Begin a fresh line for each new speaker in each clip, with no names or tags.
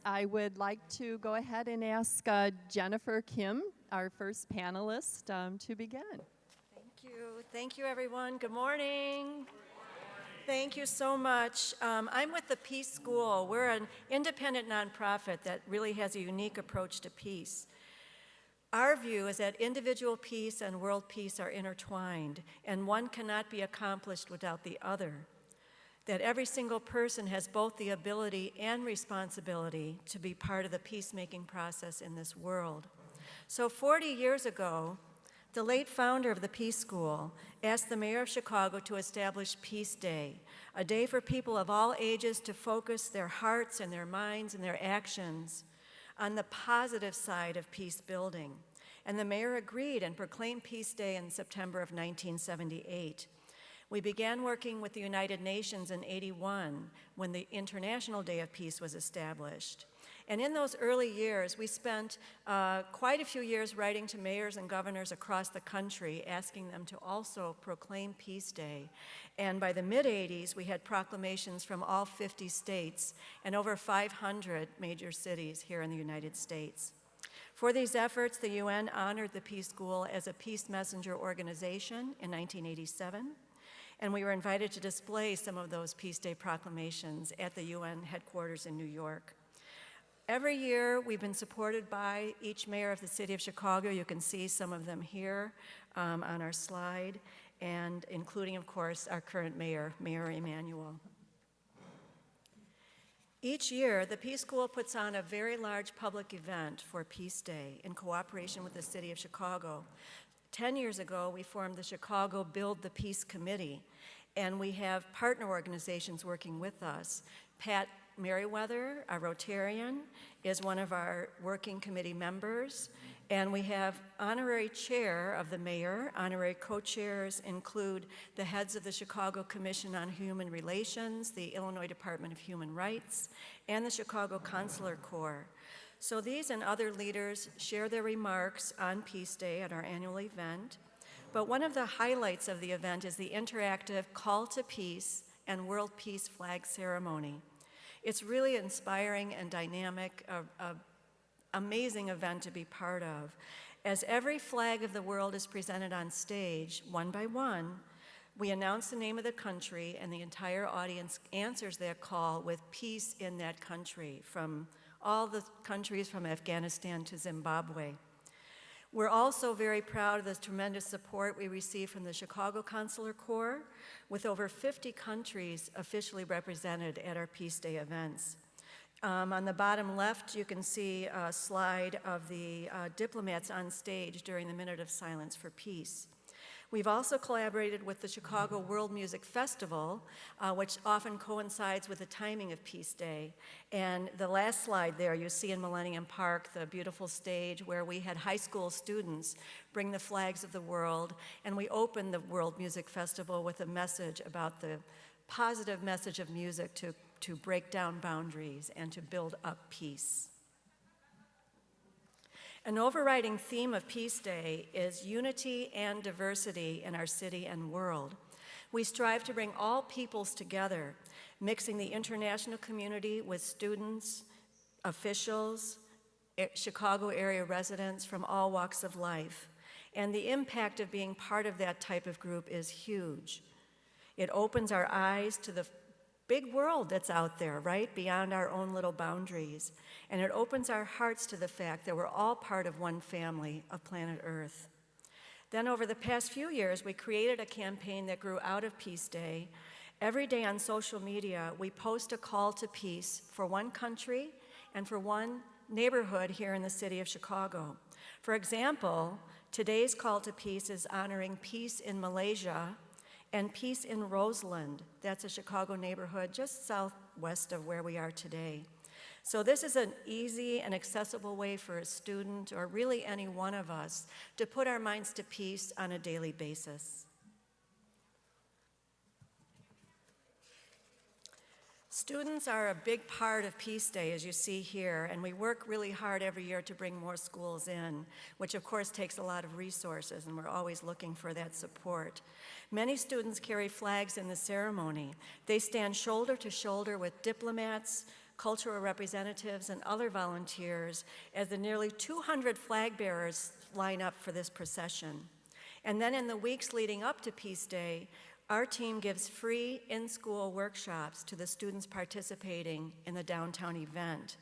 I would like to go ahead and ask Jennifer Kim, our first panelist, to begin.
Thank you. Thank you, everyone. Good morning. Thank you so much. I'm with the Peace School. We're an independent nonprofit that really has a unique approach to peace. Our view is that individual peace and world peace are intertwined, and one cannot be accomplished without the other. That every single person has both the ability and responsibility to be part of the peacemaking process in this world. So 40 years ago, the late founder of the Peace School asked the mayor of Chicago to establish Peace Day, a day for people of all ages to focus their hearts and their minds and their actions on the positive side of peace building. And the mayor agreed and proclaimed Peace Day in September of 1978. We began working with the United Nations in '81 when the International Day of Peace was established. And in those early years, we spent quite a few years writing to mayors and governors across the country, asking them to also proclaim Peace Day. And by the mid-'80s, we had proclamations from all 50 states and over 500 major cities here in the United States. For these efforts, the UN honored the Peace School as a peace messenger organization in 1987. And we were invited to display some of those Peace Day proclamations at the UN headquarters in New York. Every year, we've been supported by each mayor of the city of Chicago. You can see some of them here on our slide, and including, of course, our current mayor, Mayor Emanuel. Each year, the Peace School puts on a very large public event for Peace Day in cooperation with the city of Chicago. 10 years ago, we formed the Chicago Build the Peace Committee, and we have partner organizations working with us. Pat Merriweather, a Rotarian, is one of our working committee members, and we have honorary chair of the mayor. Honorary co-chairs include the heads of the Chicago Commission on Human Relations, the Illinois Department of Human Rights, and the Chicago Consular Corps. So these and other leaders share their remarks on Peace Day at our annual event. But one of the highlights of the event is the interactive Call to Peace and World Peace Flag Ceremony. It's really inspiring and dynamic, an amazing event to be part of. As every flag of the world is presented on stage, one by one, we announce the name of the country, and the entire audience answers that call with peace in that country, from all the countries from Afghanistan to Zimbabwe. We're also very proud of the tremendous support we receive from the Chicago Consular Corps, with over 50 countries officially represented at our Peace Day events. On the bottom left, you can see a slide of the diplomats on stage during the Minute of Silence for Peace. We've also collaborated with the Chicago World Music Festival, which often coincides with the timing of Peace Day. And the last slide there, you see in Millennium Park, the beautiful stage where we had high school students bring the flags of the world, and we opened the World Music Festival with a message about the positive message of music to break down boundaries and to build up peace. An overriding theme of Peace Day is unity and diversity in our city and world. We strive to bring all peoples together, mixing the international community with students, officials, Chicago area residents from all walks of life. And the impact of being part of that type of group is huge. It opens our eyes to the big world that's out there, right, beyond our own little boundaries. And it opens our hearts to the fact that we're all part of one family of planet Earth. Then over the past few years, we created a campaign that grew out of Peace Day. Every day on social media, we post a call to peace for one country and for one neighborhood here in the city of Chicago. For example, today's call to peace is honoring peace in Malaysia and peace in Roseland. That's a Chicago neighborhood just southwest of where we are today. So this is an easy and accessible way for a student, or really any one of us, to put our minds to peace on a daily basis. Students are a big part of Peace Day, as you see here, and we work really hard every year to bring more schools in, which of course takes a lot of resources, and we're always looking for that support. Many students carry flags in the ceremony. They stand shoulder to shoulder with diplomats, cultural representatives, and other volunteers as the nearly 200 flag bearers line up for this procession. And then in the weeks leading up to Peace Day, our team gives free in-school workshops to the students participating in the downtown event.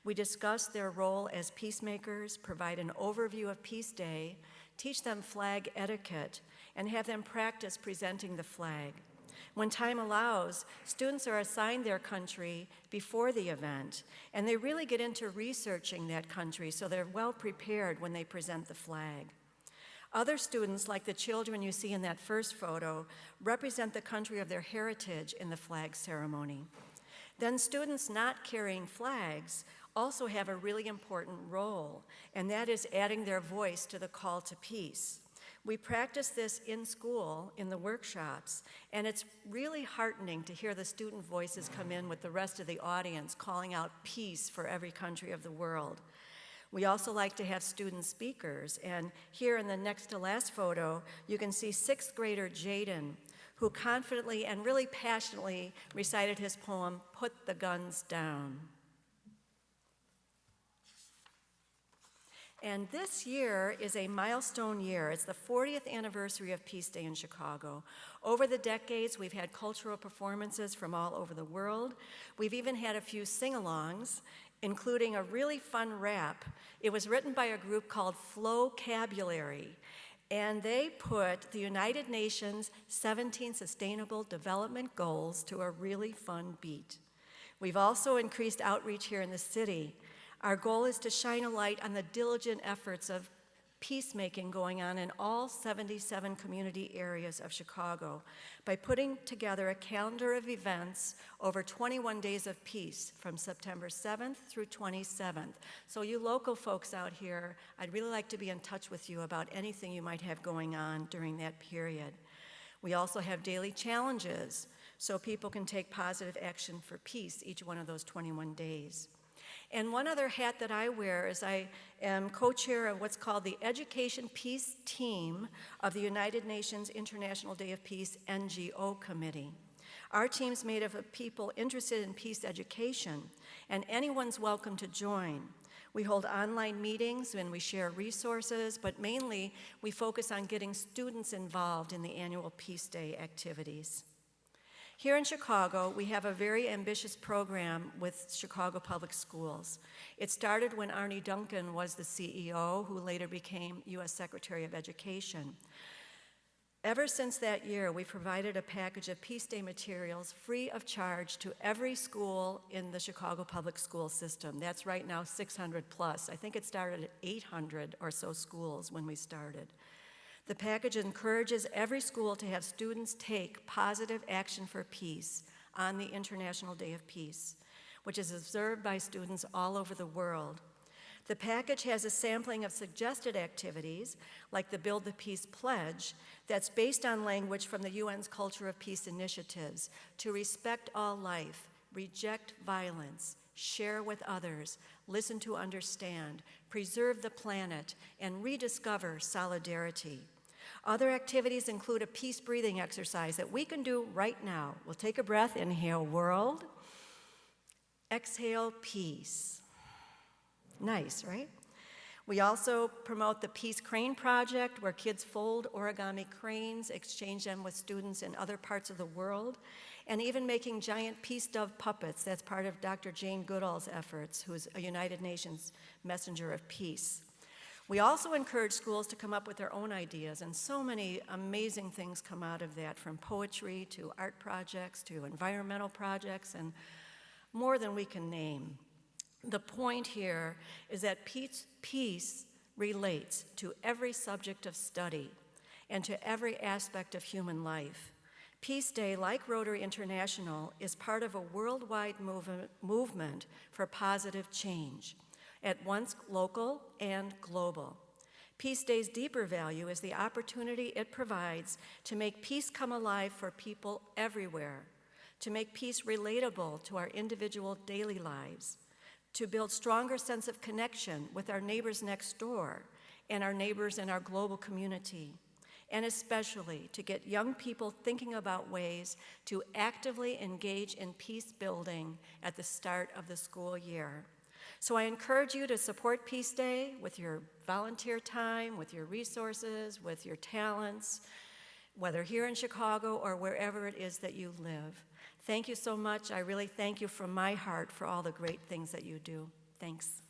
We discuss their role as peacemakers, provide an overview of Peace Day, teach them flag etiquette, and have them practice presenting the flag. When time allows, students are assigned their country before the event, and they really get into researching that country so they're well prepared when they present the flag. Other students, like the children you see in that first photo, represent the country of their heritage in the flag ceremony. Then students not carrying flags also have a really important role, and that is adding their voice to the call to peace. We practice this in school, in the workshops, and it's really heartening to hear the student voices come in with the rest of the audience calling out peace for every country of the world. We also like to have student speakers, and here in the next to last photo, you can see sixth grader Jaden, who confidently and really passionately recited his poem, "Put the Guns Down." And this year is a milestone year. It's the 40th anniversary of Peace Day in Chicago. Over the decades, we've had cultural performances from all over the world. We've even had a few sing-alongs, including a really fun rap. It was written by a group called Flowcabulary, and they put the United Nations 17 Sustainable Development Goals to a really fun beat. We've also increased outreach here in the city. Our goal is to shine a light on the diligent efforts of peacemaking going on in all 77 community areas of Chicago by putting together a calendar of events over 21 days of peace from September 7th through 27th. So you local folks out here, I'd really like to be in touch with you about anything you might have going on during that period. We also have daily challenges so people can take positive action for peace each one of those 21 days. And one other hat that I wear is I am co-chair of what's called the Education Peace Team of the United Nations International Day of Peace NGO Committee. Our team's made up of people interested in peace education, and anyone's welcome to join. We hold online meetings and we share resources, but mainly we focus on getting students involved in the annual Peace Day activities. Here in Chicago, we have a very ambitious program with Chicago Public Schools. It started when Arne Duncan was the CEO, who later became U.S. Secretary of Education. Ever since that year, we've provided a package of Peace Day materials free of charge to every school in the Chicago Public School system. That's right now 600 plus. I think it started at 800 or so schools when we started. The package encourages every school to have students take positive action for peace on the International Day of Peace, which is observed by students all over the world. The package has a sampling of suggested activities, like the Build the Peace Pledge, that's based on language from the UN's Culture of Peace initiatives to respect all life, reject violence, share with others, listen to understand, preserve the planet, and rediscover solidarity. Other activities include a peace breathing exercise that we can do right now. We'll take a breath, inhale world, exhale peace. Nice, right? We also promote the Peace Crane Project, where kids fold origami cranes, exchange them with students in other parts of the world, and even making giant peace dove puppets. That's part of Dr. Jane Goodall's efforts, who's a United Nations messenger of peace. We also encourage schools to come up with their own ideas, and so many amazing things come out of that, from poetry to art projects to environmental projects, and more than we can name. The point here is that peace relates to every subject of study and to every aspect of human life. Peace Day, like Rotary International, is part of a worldwide movement for positive change, at once local and global. Peace Day's deeper value is the opportunity it provides to make peace come alive for people everywhere, to make peace relatable to our individual daily lives, to build stronger sense of connection with our neighbors next door and our neighbors in our global community, and especially to get young people thinking about ways to actively engage in peace building at the start of the school year. So I encourage you to support Peace Day with your volunteer time, with your resources, with your talents, whether here in Chicago or wherever it is that you live. Thank you so much. I really thank you from my heart for all the great things that you do. Thanks.